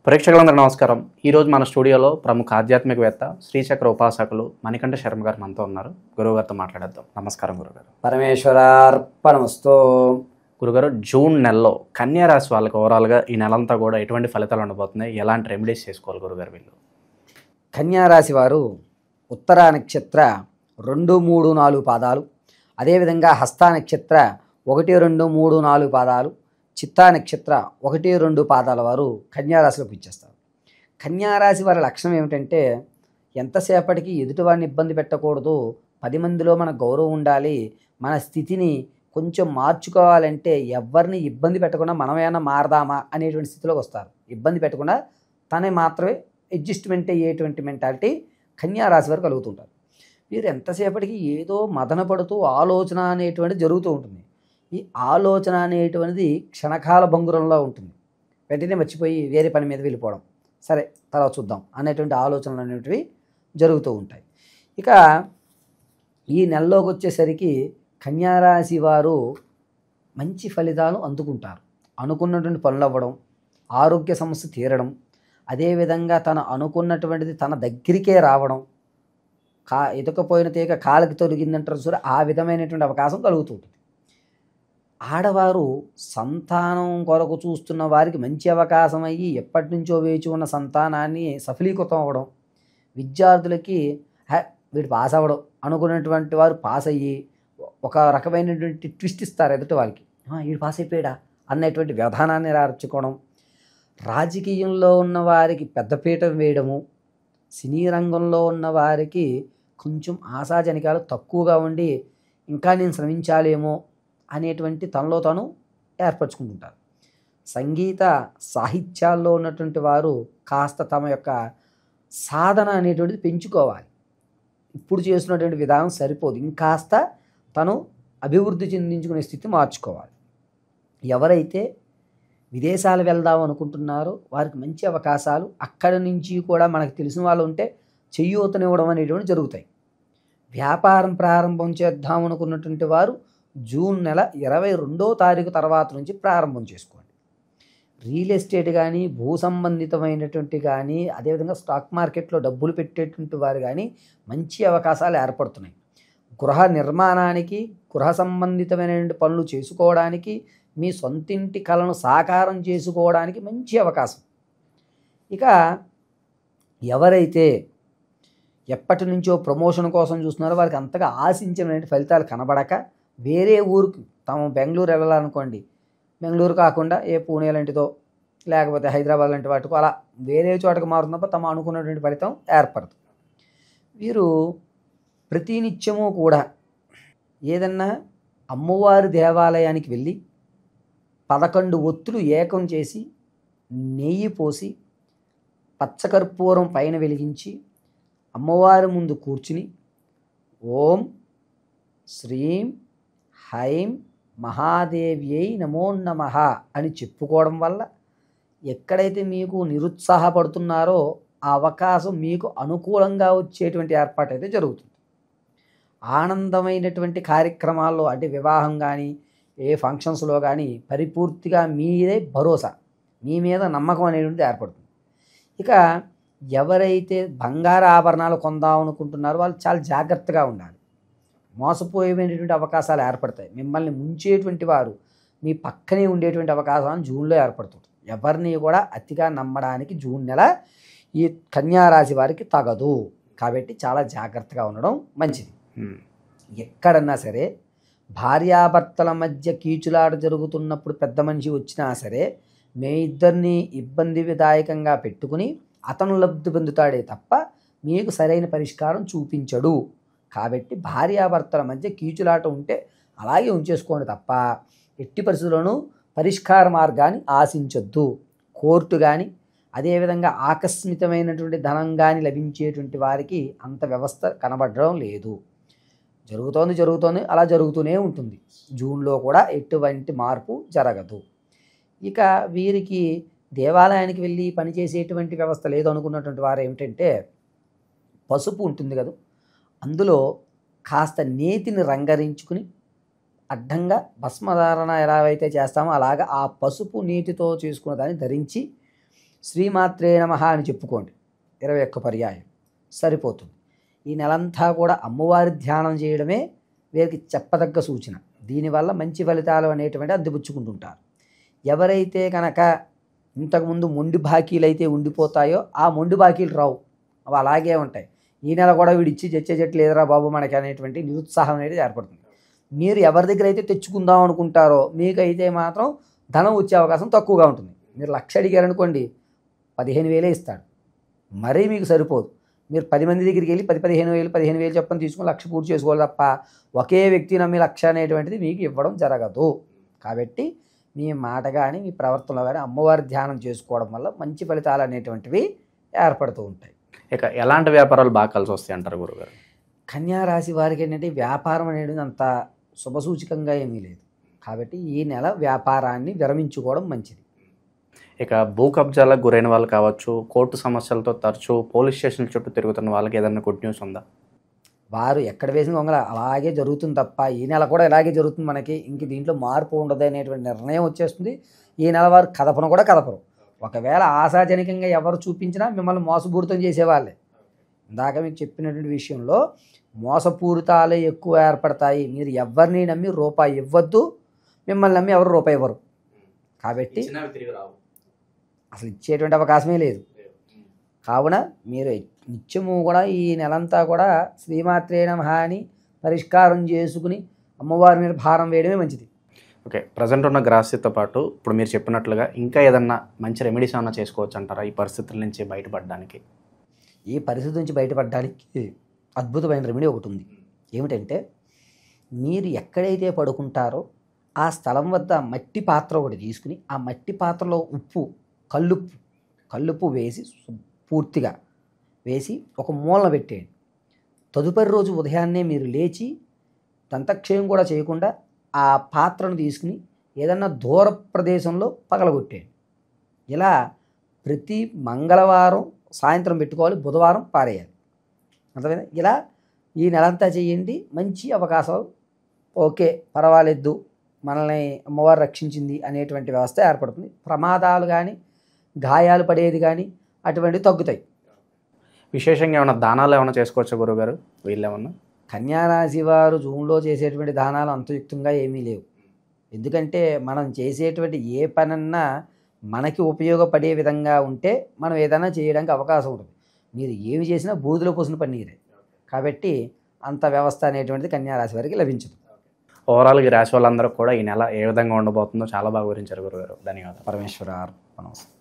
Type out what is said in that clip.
ప్రేక్షకులందరూ నమస్కారం. ఈరోజు మన స్టూడియోలో ప్రముఖ ఆధ్యాత్మికవేత్త శ్రీచక్ర ఉపాసకులు మణికంఠ శర్మ గారు మనతో ఉన్నారు. గురువుగారితో మాట్లాడేద్దాం. నమస్కారం గురుగారు. పరమేశ్వరార్పణమస్తు. గురుగారు, జూన్ నెలలో కన్యా రాశి వాళ్ళకి ఓవరాల్గా ఈ నెలంతా కూడా ఎటువంటి ఫలితాలు ఉండబోతున్నాయి, ఎలాంటి రెమెడీస్ చేసుకోవాలి గురుగారు వీళ్ళు? కన్యారాశి వారు ఉత్తర నక్షత్ర 2, 3, 4 పాదాలు, అదేవిధంగా హస్త నక్షత్ర 1, 2, 3, 4 పాదాలు, చిత్తా నక్షత్ర 1, 2 పాదాల వారు కన్యారాశిలోకి ఇచ్చేస్తారు. కన్యారాశి వారి లక్షణం ఏమిటంటే ఎంతసేపటికి ఎదుటివారిని ఇబ్బంది పెట్టకూడదు, 10 మందిలో మన గౌరవం ఉండాలి, మన స్థితిని కొంచెం మార్చుకోవాలంటే ఎవరిని ఇబ్బంది పెట్టకుండా మనమేమైనా మారదామా అనేటువంటి స్థితిలోకి వస్తారు. ఇబ్బంది పెట్టకుండా తనే మాత్రమే అడ్జస్ట్మెంట్ అయ్యేటువంటి మెంటాలిటీ కన్యారాశి వారు కలుగుతుంటారు. వీరు ఎంతసేపటికి ఏదో మదన పడుతూ ఆలోచన అనేటువంటిది జరుగుతూ ఉంటుంది. ఈ ఆలోచన అనేటువంటిది క్షణకాల భంగురంలో ఉంటుంది. వెంటనే మర్చిపోయి వేరే పని మీద వెళ్ళిపోవడం, సరే తర్వాత చూద్దాం అనేటువంటి ఆలోచనలు అనేటివి జరుగుతూ ఉంటాయి. ఇక ఈ నెలలోకి వచ్చేసరికి కన్యారాశి వారు మంచి ఫలితాలు అందుకుంటారు. అనుకున్నటువంటి పనులు అవ్వడం, ఆరోగ్య సమస్య తీరడం, అదేవిధంగా తను అనుకున్నటువంటిది తన దగ్గరికే రావడం, ఎదుకపోయిన తీగ కాలికి తొలగిందంటారు చూడ, ఆ విధమైనటువంటి అవకాశం కలుగుతుంది. ఆడవారు సంతానం కొరకు చూస్తున్న వారికి మంచి అవకాశం అయ్యి ఎప్పటి నుంచో వేచి ఉన్న సంతానాన్ని సఫలీకృతం అవ్వడం, విద్యార్థులకి వీడు పాస్ అవ్వడం అనుకున్నటువంటి వారు పాస్ అయ్యి ఒక రకమైనటువంటి ట్విస్ట్ ఇస్తారు ఎదుటి వారికి, వీడు పాస్ అయిపోయాడా అన్నటువంటి వ్యవధానాన్ని రార్చుకోవడం, రాజకీయంలో ఉన్న వారికి పెద్దపీట వేయడము, సినీ రంగంలో ఉన్న వారికి కొంచెం ఆశాజనికాలు తక్కువగా ఉండి ఇంకా నేను శ్రమించాలేమో అనేటువంటి తనలో తాను ఏర్పరచుకుంటుంటారు. సంగీత సాహిత్యాల్లో ఉన్నటువంటి వారు కాస్త తమ యొక్క సాధన అనేటువంటిది పెంచుకోవాలి. ఇప్పుడు చేస్తున్నటువంటి విధానం సరిపోదు, ఇంకాస్త తను అభివృద్ధి చెందించుకునే స్థితి మార్చుకోవాలి. ఎవరైతే విదేశాలు వెళ్దాం అనుకుంటున్నారో వారికి మంచి అవకాశాలు, అక్కడి నుంచి కూడా మనకు తెలిసిన వాళ్ళు ఉంటే చెయ్యూతనివ్వడం అనేటువంటి జరుగుతాయి. వ్యాపారం ప్రారంభం చేద్దాం అనుకున్నటువంటి వారు జూన్ నెల 22వ తారీఖు తర్వాత నుంచి ప్రారంభం చేసుకోండి. రియల్ ఎస్టేట్ కానీ, భూ సంబంధితమైనటువంటి కానీ, అదేవిధంగా స్టాక్ మార్కెట్లో డబ్బులు పెట్టేటువంటి వారు కానీ మంచి అవకాశాలు ఏర్పడుతున్నాయి. గృహ నిర్మాణానికి, గృహ సంబంధితమైనటువంటి పనులు చేసుకోవడానికి, మీ సొంతింటి కలను సాకారం చేసుకోవడానికి మంచి అవకాశం. ఇక ఎవరైతే ఎప్పటి నుంచో ప్రమోషన్ కోసం చూస్తున్నారో వారికి అంతగా ఆశించిన ఫలితాలు కనబడక వేరే ఊరికి, తాము బెంగళూరు వెళ్ళాలనుకోండి, బెంగళూరు కాకుండా ఏ పూణే లాంటిదో లేకపోతే హైదరాబాద్ లాంటి వాటికో అలా వేరే చోటకు మారుతున్నప్పుడు తమ అనుకున్నటువంటి ఫలితం ఏర్పడదు. వీరు ప్రతినిత్యము కూడా ఏదన్నా అమ్మవారి దేవాలయానికి వెళ్ళి 11 ఒత్తులు ఏకం చేసి నెయ్యి పోసి పచ్చకర్పూరం పైన వెలిగించి అమ్మవారి ముందు కూర్చుని ఓం శ్రీం హైం మహాదేవ్యై నమో నమః అని చెప్పుకోవడం వల్ల ఎక్కడైతే మీకు నిరుత్సాహపడుతున్నారో ఆ అవకాశం మీకు అనుకూలంగా వచ్చేటువంటి ఏర్పాటు అయితే జరుగుతుంది. ఆనందమైనటువంటి కార్యక్రమాల్లో అంటే వివాహం కానీ ఏ ఫంక్షన్స్లో కానీ పరిపూర్తిగా మీదే భరోసా, మీ మీద నమ్మకం అనేటువంటిది ఏర్పడుతుంది. ఇక ఎవరైతే బంగారు ఆభరణాలు కొందాం అనుకుంటున్నారో వాళ్ళు చాలా జాగ్రత్తగా ఉండాలి. మోసపోయేటువంటి అవకాశాలు ఏర్పడతాయి. మిమ్మల్ని ముంచేటువంటి వారు మీ పక్కనే ఉండేటువంటి అవకాశం జూన్లో ఏర్పడుతుంది. ఎవరిని కూడా అతిగా నమ్మడానికి జూన్ నెల ఈ కన్యారాశి వారికి తగదు. కాబట్టి చాలా జాగ్రత్తగా ఉండడం మంచిది. ఎక్కడన్నా సరే భార్యాభర్తల మధ్య కీచులాట జరుగుతున్నప్పుడు పెద్ద మనిషి వచ్చినా సరే మీ ఇద్దరిని ఇబ్బంది విదాయకంగా పెట్టుకుని అతను లబ్ధి పొందుతాడే తప్ప మీకు సరైన పరిష్కారం చూపించడు. కాబట్టి భార్యాభర్తల మధ్య కీచులాట ఉంటే అలాగే ఉంచేసుకోండి తప్ప ఎట్టి పరిస్థితుల్లోనూ పరిష్కార మార్గాన్ని ఆశించొద్దు. కోర్టు కానీ అదేవిధంగా ఆకస్మికమైనటువంటి ధనం కానీ లభించేటువంటి వారికి అంత వ్యవస్థ కనబడడం లేదు. జరుగుతోంది అలా జరుగుతూనే ఉంటుంది. జూన్లో కూడా ఎటువంటి మార్పు జరగదు. ఇక వీరికి దేవాలయానికి వెళ్ళి పనిచేసేటువంటి వ్యవస్థ లేదు అనుకున్నటువంటి వారు ఏమిటంటే పసుపు ఉంటుంది కదా, అందులో కాస్త నేతిని రంగరించుకుని అడ్డంగా భస్మధారణ ఎలా అయితే చేస్తామో అలాగా ఆ పసుపు నీటితో చేసుకున్న దాన్ని ధరించి శ్రీమాత్రే నమః అని చెప్పుకోండి 21 పర్యాయం సరిపోతుంది. ఈ నెలంతా కూడా అమ్మవారి ధ్యానం చేయడమే వీరికి చెప్పదగ్గ సూచన. దీనివల్ల మంచి ఫలితాలు అనేటువంటి అందిపుచ్చుకుంటుంటారు. ఎవరైతే కనుక ఇంతకుముందు మొండి బాకీలు అయితే ఉండిపోతాయో ఆ మొండి బాకీలు రావు, అవి అలాగే ఉంటాయి. ఈ నెల కూడా వీడిచ్చి చెట్లు లేదురా బాబు మనకి అనేటువంటి నిరుత్సాహం అనేది ఏర్పడుతుంది. మీరు ఎవరి దగ్గర అయితే తెచ్చుకుందాం అనుకుంటారో మీకైతే మాత్రం ధనం వచ్చే అవకాశం తక్కువగా ఉంటుంది. మీరు 1,00,000 అడిగారనుకోండి 15,000 ఇస్తాడు, మరీ మీకు సరిపోదు. మీరు 10 మంది దగ్గరికి వెళ్ళి 15,000 చెప్పని తీసుకుని 1,00,000 పూర్తి చేసుకోవాలి తప్ప ఒకే వ్యక్తి నమ్మి 1,00,000 అనేటువంటిది మీకు ఇవ్వడం జరగదు. కాబట్టి మీ మాట కానీ మీ ప్రవర్తనలో కానీ అమ్మవారి ధ్యానం చేసుకోవడం వల్ల మంచి ఫలితాలు అనేటువంటివి ఏర్పడుతూ ఉంటాయి. ఇక ఎలాంటి వ్యాపారాలు బాగా కలిసి వస్తాయి అంటారు గురుగారు? కన్యా రాశి వారికి ఏంటంటే వ్యాపారం అనేది అంత శుభసూచకంగా ఏమీ లేదు. కాబట్టి ఈ నెల వ్యాపారాన్ని విరమించుకోవడం మంచిది. ఇక భూ కబ్జాలకు గురైన వాళ్ళు కావచ్చు, కోర్టు సమస్యలతో తరచూ పోలీస్ స్టేషన్ల చుట్టూ తిరుగుతున్న వాళ్ళకి ఏదైనా గుడ్ న్యూస్ ఉందా? వారు ఎక్కడ వేసిన గొంగళ అలాగే జరుగుతుంది తప్ప ఈ నెల కూడా ఇలాగే జరుగుతుంది, మనకి ఇంక దీంట్లో మార్పు ఉండదు అనేటువంటి నిర్ణయం వచ్చేస్తుంది. ఈ నెల వారు కదపను కూడా కదపరు. ఒకవేళ ఆశాజనకంగా ఎవరు చూపించినా మిమ్మల్ని మోసపూరితం చేసేవాళ్ళే. ఇందాక మీకు చెప్పినటువంటి విషయంలో మోసపూరితాలే ఎక్కువ ఏర్పడతాయి. మీరు ఎవరిని నమ్మి రూపాయి ఇవ్వద్దు, మిమ్మల్ని నమ్మి ఎవరు రూపాయి ఇవ్వరు. కాబట్టి అసలు ఇచ్చేటువంటి అవకాశమే లేదు. కావున మీరు నిత్యము కూడా ఈ నెలంతా కూడా శ్రీమాత్రే నమః అని పరిష్కారం చేసుకుని అమ్మవారి మీద భారం వేయడమే మంచిది. ఓకే, ప్రజెంట్ ఉన్న గ్రహస్థితితో పాటు ఇప్పుడు మీరు చెప్పినట్లుగా ఇంకా ఏదన్నా మంచి రెమెడీస్ ఏమన్నా చేసుకోవచ్చు అంటారా ఈ పరిస్థితుల నుంచి బయటపడడానికి? ఈ పరిస్థితి నుంచి బయటపడడానికి అద్భుతమైన రెమెడీ ఒకటి ఉంది. ఏమిటంటే మీరు ఎక్కడైతే పడుకుంటారో ఆ స్థలం వద్ద మట్టి పాత్ర ఒకటి తీసుకుని ఆ మట్టి పాత్రలో ఉప్పు కల్లుప్పు వేసి పూర్తిగా వేసి ఒక మూలన పెట్టేయండి. తదుపరి రోజు ఉదయాన్నే మీరు లేచి దంతక్షయం కూడా చేయకుండా ఆ పాత్రను తీసుకుని ఏదన్నా దూర ప్రదేశంలో పగలగొట్టేయండి. ఇలా ప్రతి మంగళవారం సాయంత్రం పెట్టుకోవాలి, బుధవారం పారేయాలి. అర్థమైందా? ఇలా ఈ నెలంతా చేయండి, మంచి అవకాశాలు. ఓకే, పర్వాలేదు, మనల్ని అమ్మవారు రక్షించింది అనేటువంటి వ్యవస్థ ఏర్పడుతుంది. ప్రమాదాలు కానీ గాయాలు పడేది కానీ అటువంటివి తగ్గుతాయి. విశేషంగా ఏమైనా దానాలు ఏమైనా చేసుకోవచ్చా గురుగారు వీళ్ళేమన్నా? కన్యారాశి వారు జూన్లో చేసేటువంటి దానాలు అంతయుక్తంగా ఏమీ లేవు. ఎందుకంటే మనం చేసేటువంటి ఏ పనన్నా మనకి ఉపయోగపడే విధంగా ఉంటే మనం ఏదైనా చేయడానికి అవకాశం ఉంటుంది. మీరు ఏమి చేసినా బూడిదలో పోసిన పన్నీరే. కాబట్టి అంత వ్యవస్థ అనేటువంటిది కన్యారాశి వారికి లభించదు. ఓవరాల్గా ఈ రాశి వాళ్ళందరూ కూడా ఈ నెల ఏ విధంగా ఉండబోతుందో చాలా బాగా వివరించారు గురుగారు. ధన్యవాదాలు. పరమేశ్వర అర్పణమస్తు.